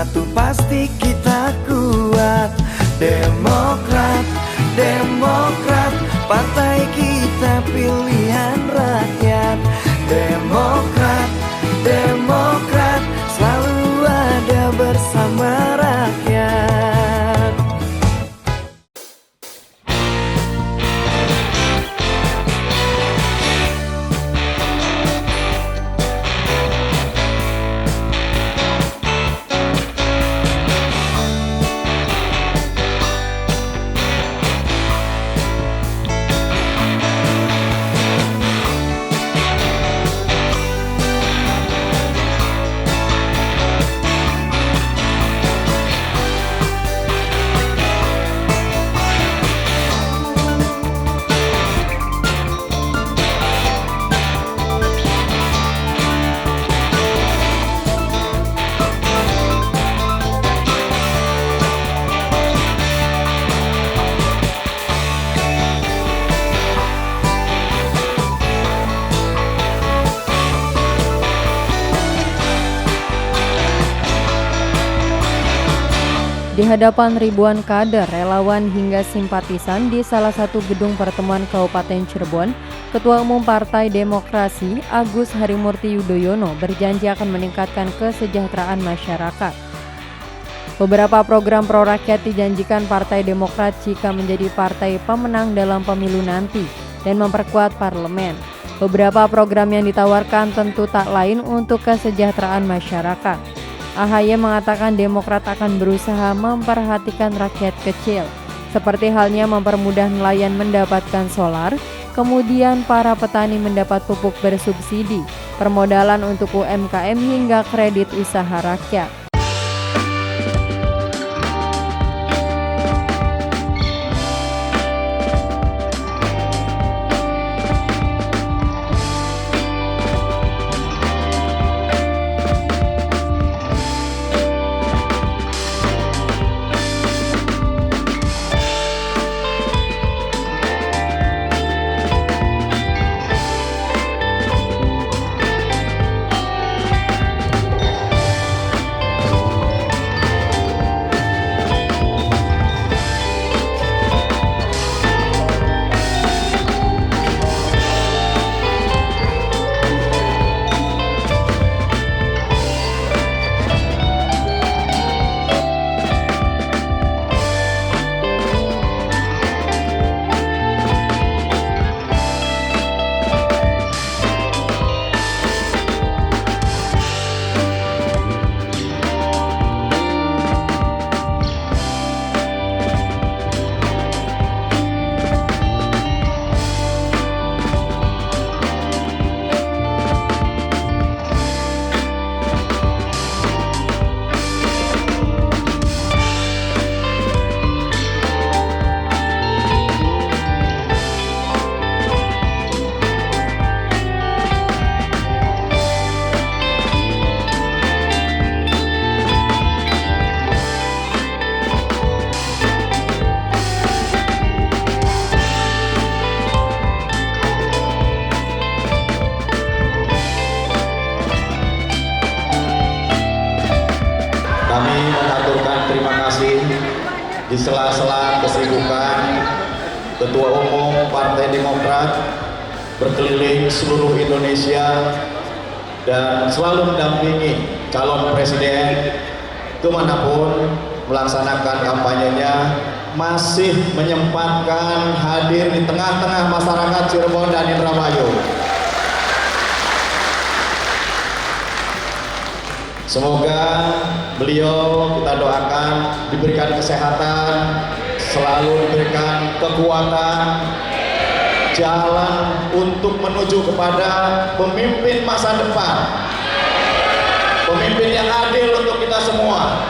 Satu pasti kita kuat. Demokrat, Demokrat, partai kita pilihan rakyat. Demokrat, Demokrat, selalu ada bersama rakyat. Di hadapan ribuan kader, relawan hingga simpatisan di salah satu gedung pertemuan Kabupaten Cirebon, Ketua Umum Partai Demokrasi Agus Harimurti Yudhoyono berjanji akan meningkatkan kesejahteraan masyarakat. Beberapa program pro-rakyat dijanjikan Partai Demokrat jika menjadi partai pemenang dalam pemilu nanti dan memperkuat parlemen. Beberapa program yang ditawarkan tentu tak lain untuk kesejahteraan masyarakat. AHY mengatakan Demokrat akan berusaha memperhatikan rakyat kecil, seperti halnya mempermudah nelayan mendapatkan solar, kemudian para petani mendapat pupuk bersubsidi, permodalan untuk UMKM hingga kredit usaha rakyat. Kami mengaturkan terima kasih di sela-sela kesibukan Ketua Umum Partai Demokrat berkeliling seluruh Indonesia dan selalu mendampingi calon presiden kemanapun melaksanakan kampanyenya, masih menyempatkan hadir di tengah-tengah masyarakat Cirebon dan Indramayu. Semoga beliau kita doakan diberikan kesehatan, selalu diberikan kekuatan, jalan untuk menuju kepada pemimpin masa depan, pemimpin yang adil untuk kita semua,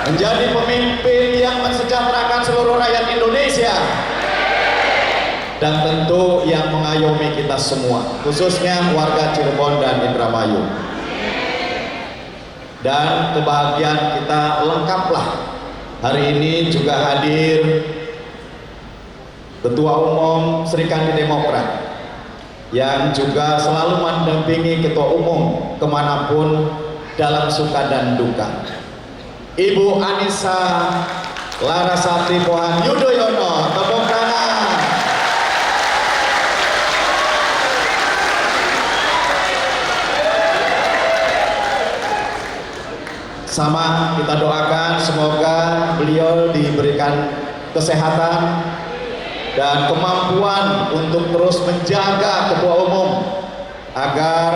menjadi pemimpin yang mensejahterakan seluruh rakyat Indonesia, dan tentu yang mengayomi kita semua, khususnya warga Cirebon dan Indramayu. Dan kebahagiaan kita lengkaplah. Hari ini juga hadir Ketua Umum Serikandi Demokrat yang juga selalu mendampingi Ketua Umum kemanapun dalam suka dan duka. Ibu Anissa Larasati Pohan Yudhoyono, tepuk tangan. Sama kita doakan semoga beliau diberikan kesehatan dan kemampuan untuk terus menjaga Ketua Umum agar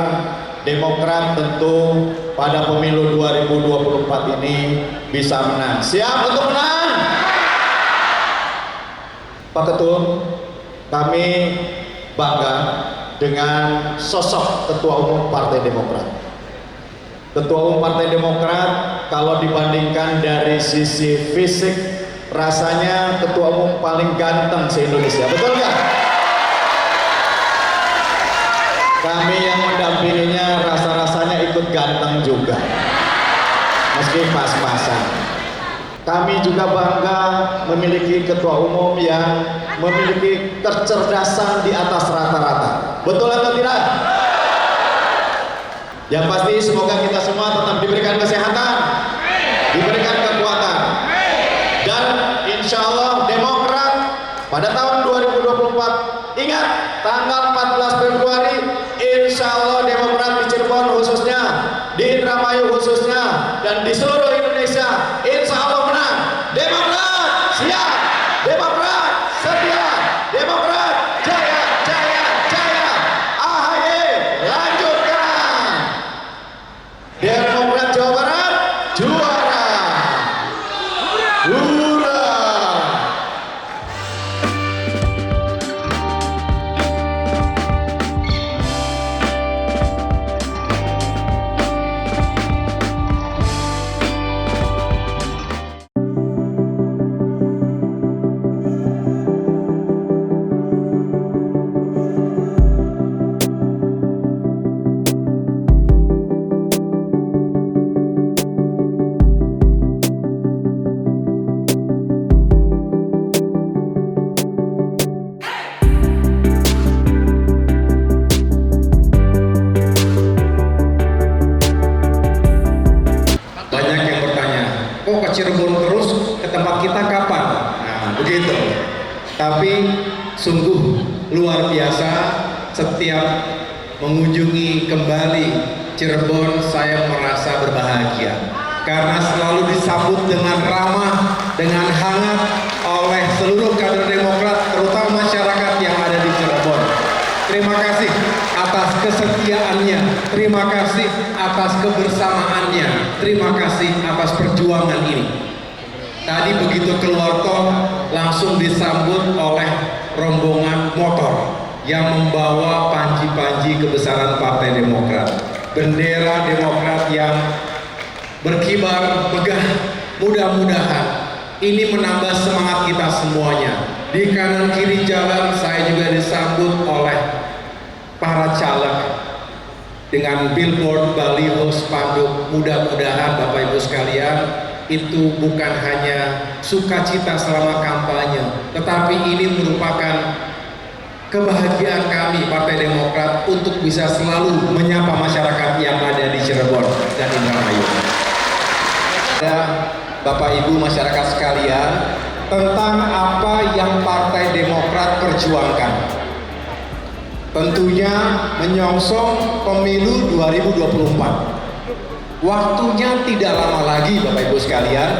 Demokrat tentu pada pemilu 2024 ini bisa menang. Siap untuk menang? Pak Ketum, kami bangga dengan sosok Ketua Umum Partai Demokrat. Ketua Umum Partai Demokrat kalau dibandingkan dari sisi fisik rasanya Ketua Umum paling ganteng se-Indonesia, betul nggak? Kami yang mendampinginya rasa-rasanya ikut ganteng juga, meski pas-pasan. Kami juga bangga memiliki Ketua Umum yang memiliki kecerdasan di atas rata-rata, betul atau tidak? Yang pasti semoga kita semua tetap diberikan kesehatan, diberikan kekuatan, dan insya Allah Demokrat pada tahun 2024, ingat tanggal 14 Februari, insya Allah Demokrat di Cirebon khususnya, di Indramayu khususnya, dan di seluruh Indonesia insya Allah menang. Demokrat siap, Demokrat setia, Demokrat jaya, jaya, jaya. AHY lanjutkan. Demokrat Jawa Barat juara. Hura. Banyak yang bertanya, kok ke Cirebon terus, ke tempat kita kapan? Nah, begitu. Tapi sungguh luar biasa setiap mengunjungi kembali Cirebon saya merasa berbahagia karena selalu disambut dengan ramah, dengan hangat oleh seluruh kader Demokrat, terutama masyarakat yang ada di Cirebon. Terima kasih atas kesetiaannya, terima kasih atas kebersamaannya, terima kasih atas perjuangan ini. Tadi begitu keluar tol langsung disambut oleh rombongan motor yang membawa panji-panji kebesaran Partai Demokrat, bendera Demokrat yang berkibar megah. Mudah-mudahan ini menambah semangat kita semuanya. Di kanan kiri jalan saya juga disambut oleh para caleg dengan billboard, baliho, spanduk. Mudah-mudahan Bapak Ibu sekalian itu bukan hanya sukacita selama kampanye, tetapi ini merupakan kebahagiaan kami Partai Demokrat untuk bisa selalu menyapa masyarakat yang ada di Cirebon dan Indramayu. Bapak Ibu masyarakat sekalian, tentang apa yang Partai Demokrat perjuangkan. Tentunya menyongsong pemilu 2024. Waktunya tidak lama lagi Bapak Ibu sekalian,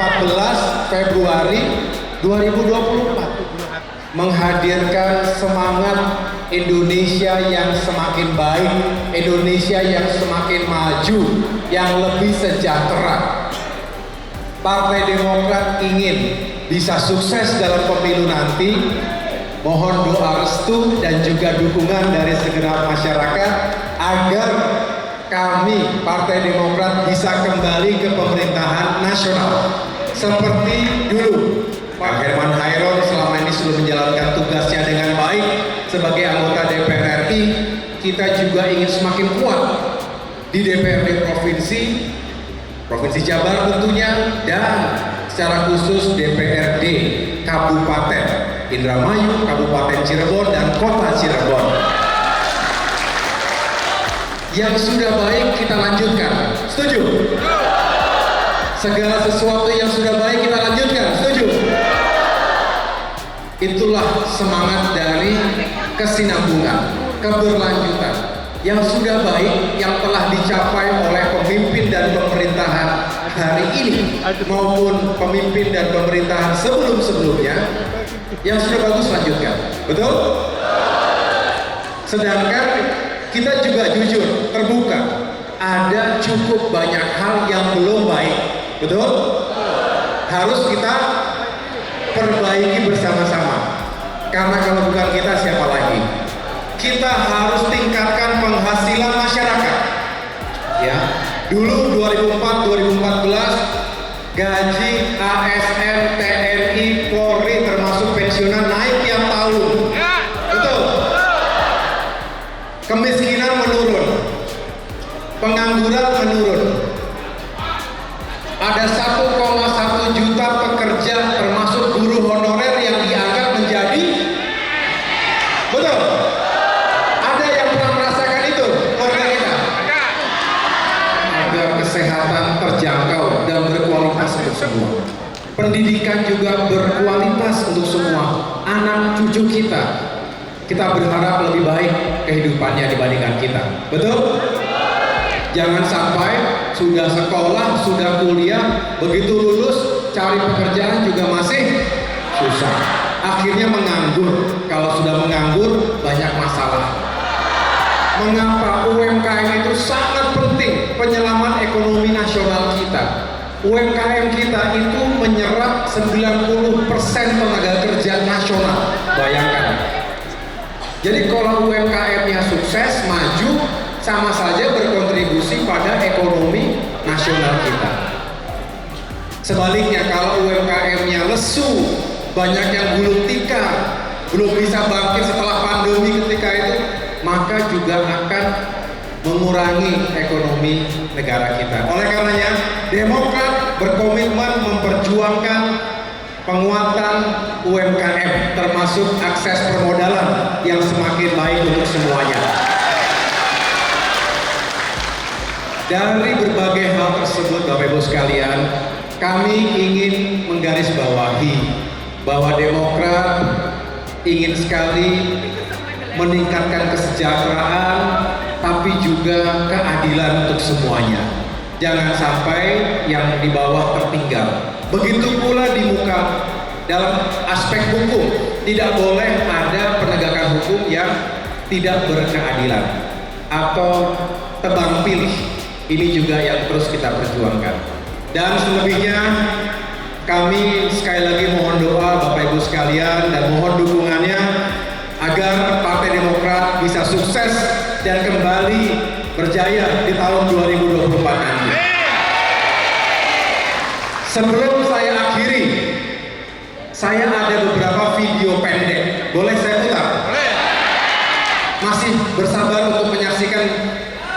14 Februari 2024. Menghadirkan semangat Indonesia yang semakin baik, Indonesia yang semakin maju, yang lebih sejahtera. Partai Demokrat ingin bisa sukses dalam pemilu nanti. Mohon doa restu dan juga dukungan dari segenap masyarakat agar kami Partai Demokrat bisa kembali ke pemerintahan nasional seperti dulu. Pak Herman Hairon selama ini sudah menjalankan tugasnya dengan baik sebagai anggota DPR RI. Kita juga ingin semakin kuat di DPRD Provinsi Jabar tentunya, dan secara khusus DPRD Kabupaten Indramayu, Kabupaten Cirebon, dan Kota Cirebon. Yang sudah baik kita lanjutkan. Setuju? Segala sesuatu yang sudah baik kita lanjutkan. Setuju? Itulah semangat dari kesinambungan, keberlanjutan. Yang sudah baik, yang telah dicapai oleh pemimpin dan pemerintahan hari ini maupun pemimpin dan pemerintahan sebelum-sebelumnya, yang sudah bagus lanjutkan. Betul? Sedangkan kita juga jujur, terbuka, ada cukup banyak hal yang belum baik. Betul? Harus kita perbaiki bersama-sama. Karena kalau bukan kita, siapa lagi? Kita harus tingkatkan penghasilan masyarakat. Ya, dulu 2004-2014 gaji ASN, TNI, Polri termasuk pensiunan naik tiap tahun. Betul. Kemiskinan menurun, pengangguran menurun. Ada 1,1 juta pekerja termasuk guru honorer yang diangkat menjadi, betul. Kesehatan terjangkau dan berkualitas untuk semua. Pendidikan juga berkualitas untuk semua anak cucu kita. Kita berharap lebih baik kehidupannya dibandingkan kita. Betul? Jangan sampai sudah sekolah, sudah kuliah, begitu lulus cari pekerjaan juga masih susah. Akhirnya menganggur. Kalau sudah menganggur banyak masalah. Mengapa UMKM itu sangat penting penyelaman ekonomi nasional kita? UMKM kita itu menyerap 90% tenaga kerja nasional. Bayangkan. Jadi kalau UMKM-nya sukses, maju, sama saja berkontribusi pada ekonomi nasional kita. Sebaliknya kalau UMKM-nya lesu, banyak yang gulung tikar, belum bisa bangkit setelah pandemi ketika itu, maka juga akan mengurangi ekonomi negara kita. Oleh karenanya, Demokrat berkomitmen memperjuangkan penguatan UMKM, termasuk akses permodalan yang semakin baik untuk semuanya. Dari berbagai hal tersebut, Bapak Ibu sekalian, kami ingin menggarisbawahi bahwa Demokrat ingin sekali meningkatkan kesejahteraan, tapi juga keadilan untuk semuanya. Jangan sampai yang di bawah tertinggal. Begitu pula di muka dalam aspek hukum, tidak boleh ada penegakan hukum yang tidak berkeadilan atau tebang pilih. Ini juga yang terus kita perjuangkan. Dan selebihnya, kami sekali lagi mohon doa Bapak Ibu sekalian dan mohon dukungannya agar Partai Demokrat bisa sukses dan kembali berjaya di tahun 2024 nanti. Sebelum saya akhiri, saya ada beberapa video pendek. Boleh saya putar? Masih bersabar untuk menyaksikan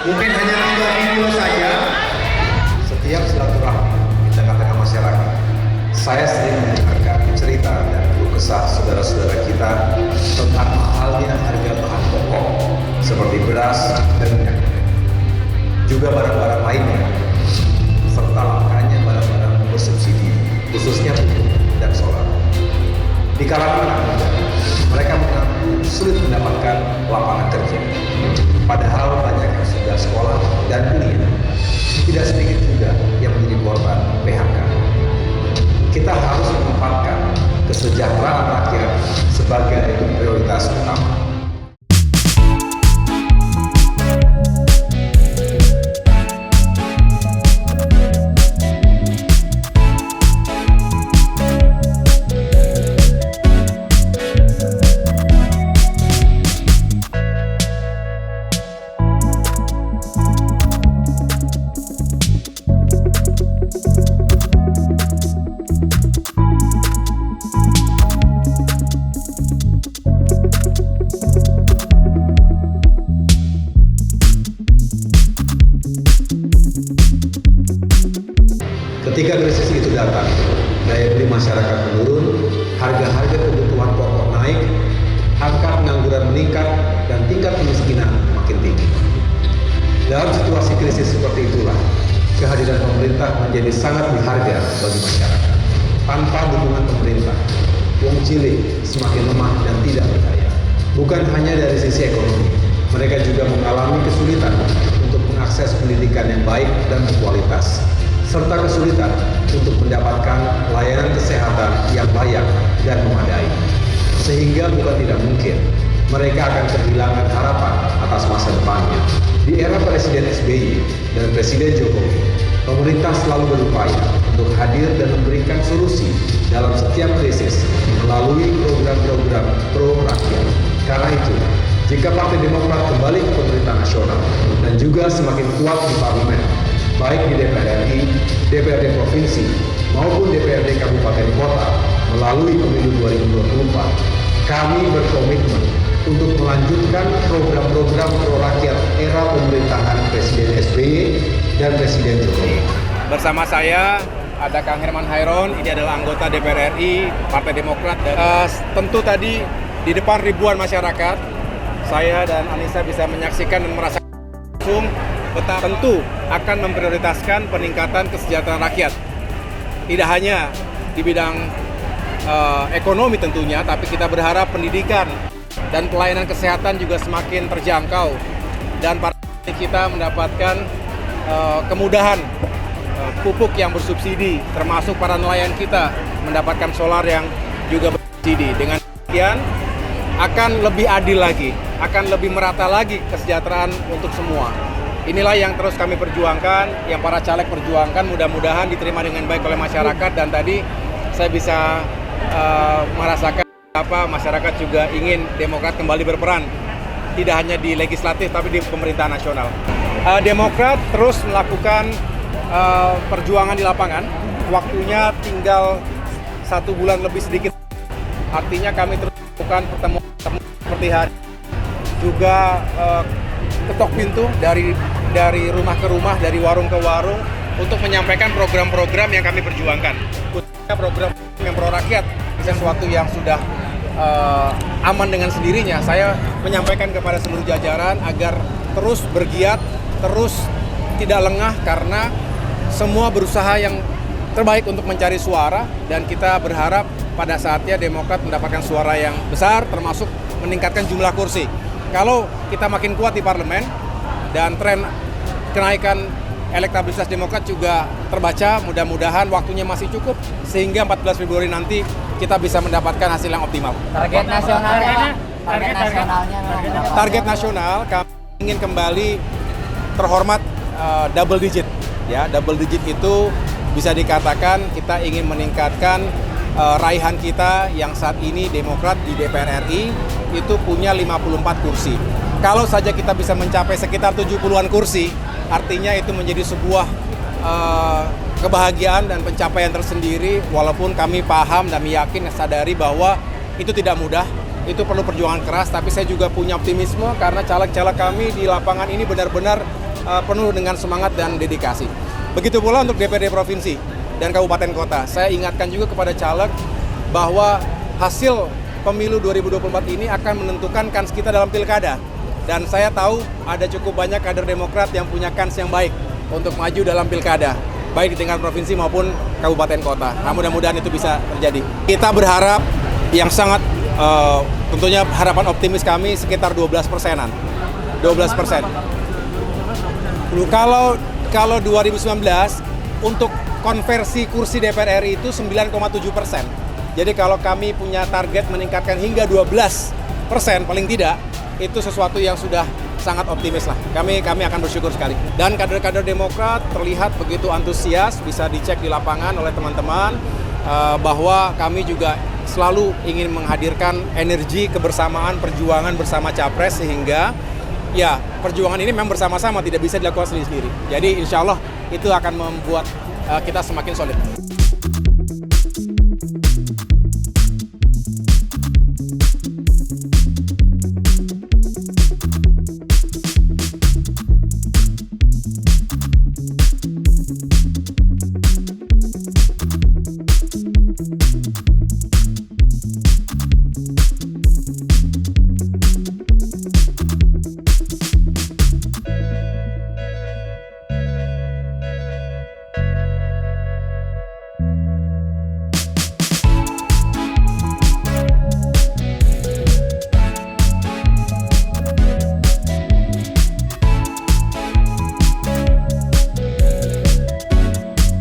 mungkin hanya 3 video saja. Setiap silaturahmi di tengah-tengah masyarakat, saya sering mendengarkan cerita dan keluh kesah saudara-saudara kita tentang mahalnya harga bahan pokok seperti beras dan minyak, juga barang-barang lainnya, serta langkanya barang-barang bersubsidi, khususnya pupuk dan solar. Di kalangan anak muda, mereka mengaku sulit mendapatkan lapangan kerja, padahal banyak yang sudah sekolah dan kuliah. Tidak sedikit juga yang menjadi korban PHK. Kita harus menempatkan kesejahteraan rakyat sebagai prioritas utama. Ketika krisis itu datang, daya beli masyarakat menurun, harga-harga kebutuhan pokok naik, angka pengangguran meningkat, dan tingkat kemiskinan makin tinggi. Dalam situasi krisis seperti itulah, menjadi sangat berharga bagi masyarakat. Tanpa dukungan pemerintah, wong cilik semakin lemah dan tidak berdaya. Bukan hanya dari sisi ekonomi, mereka juga mengalami kesulitan untuk mengakses pendidikan yang baik dan berkualitas, serta kesulitan untuk mendapatkan layanan kesehatan yang layak dan memadai. Sehingga bukan tidak mungkin mereka akan kehilangan harapan atas masa depannya. Di era Presiden SBY dan Presiden Jokowi, pemerintah selalu berupaya untuk hadir dan memberikan solusi dalam setiap krisis melalui program-program pro rakyat. Karena itu, jika Partai Demokrat kembali ke pemerintah nasional dan juga semakin kuat di parlemen, baik di DPR RI, DPRD Provinsi, maupun DPRD Kabupaten Kota melalui pemilu 2024, kami berkomitmen untuk melanjutkan program-program pro rakyat era pemerintahan Presiden SBY dan Presiden Jokowi. Bersama saya ada Kang Herman Hairon, ini adalah anggota DPR RI Partai Demokrat. Tentu tadi di depan ribuan masyarakat, saya dan Anissa bisa menyaksikan dan merasakan langsung betapa tentu akan memprioritaskan peningkatan kesejahteraan rakyat. Tidak hanya di bidang ekonomi tentunya, tapi kita berharap pendidikan dan pelayanan kesehatan juga semakin terjangkau dan para kita mendapatkan kemudahan pupuk yang bersubsidi, termasuk para nelayan kita mendapatkan solar yang juga bersubsidi. Dengan demikian akan lebih adil lagi, akan lebih merata lagi kesejahteraan untuk semua. Inilah yang terus kami perjuangkan, yang para caleg perjuangkan, mudah-mudahan diterima dengan baik oleh masyarakat. Dan tadi saya bisa merasakan apa masyarakat juga ingin Demokrat kembali berperan, tidak hanya di legislatif tapi di pemerintahan nasional. Demokrat terus melakukan perjuangan di lapangan, waktunya tinggal 1 bulan lebih sedikit. Artinya kami terus melakukan pertemuan seperti hari juga ketok pintu dari rumah ke rumah, dari warung ke warung untuk menyampaikan program-program yang kami perjuangkan. Khususnya program yang pro rakyat, sesuatu yang sudah aman dengan sendirinya. Saya menyampaikan kepada seluruh jajaran agar terus bergiat, terus tidak lengah, karena semua berusaha yang terbaik untuk mencari suara, dan kita berharap pada saatnya Demokrat mendapatkan suara yang besar, termasuk meningkatkan jumlah kursi. Kalau kita makin kuat di parlemen dan tren kenaikan elektabilitas Demokrat juga terbaca, mudah-mudahan waktunya masih cukup sehingga 14 Februari nanti kita bisa mendapatkan hasil yang optimal. Target nasionalnya, Target nasional kami ingin kembali terhormat double digit. Ya, double digit itu bisa dikatakan kita ingin meningkatkan raihan kita yang saat ini Demokrat di DPR RI itu punya 54 kursi. Kalau saja kita bisa mencapai sekitar 70-an kursi, artinya itu menjadi sebuah kebahagiaan dan pencapaian tersendiri, walaupun kami paham dan yakin sadari bahwa itu tidak mudah, itu perlu perjuangan keras, tapi saya juga punya optimisme karena caleg-caleg kami di lapangan ini benar-benar penuh dengan semangat dan dedikasi. Begitu pula untuk DPRD Provinsi dan Kabupaten Kota. Saya ingatkan juga kepada caleg bahwa hasil pemilu 2024 ini akan menentukan kans kita dalam pilkada. Dan saya tahu ada cukup banyak kader Demokrat yang punya kans yang baik untuk maju dalam pilkada, baik di tingkat provinsi maupun kabupaten kota. Nah, mudah-mudahan itu bisa terjadi. Kita berharap yang sangat tentunya harapan optimis kami sekitar 12%-an. 12%. Kalau 2019 untuk konversi kursi DPR RI itu 9,7%. Jadi kalau kami punya target meningkatkan hingga 12% paling tidak, itu sesuatu yang sudah sangat optimis lah. Kami akan bersyukur sekali. Dan kader-kader Demokrat terlihat begitu antusias, bisa dicek di lapangan oleh teman-teman bahwa kami juga selalu ingin menghadirkan energi kebersamaan, perjuangan bersama Capres, sehingga ya perjuangan ini memang bersama-sama, tidak bisa dilakukan sendiri-sendiri. Jadi insya Allah itu akan membuat kita semakin solid.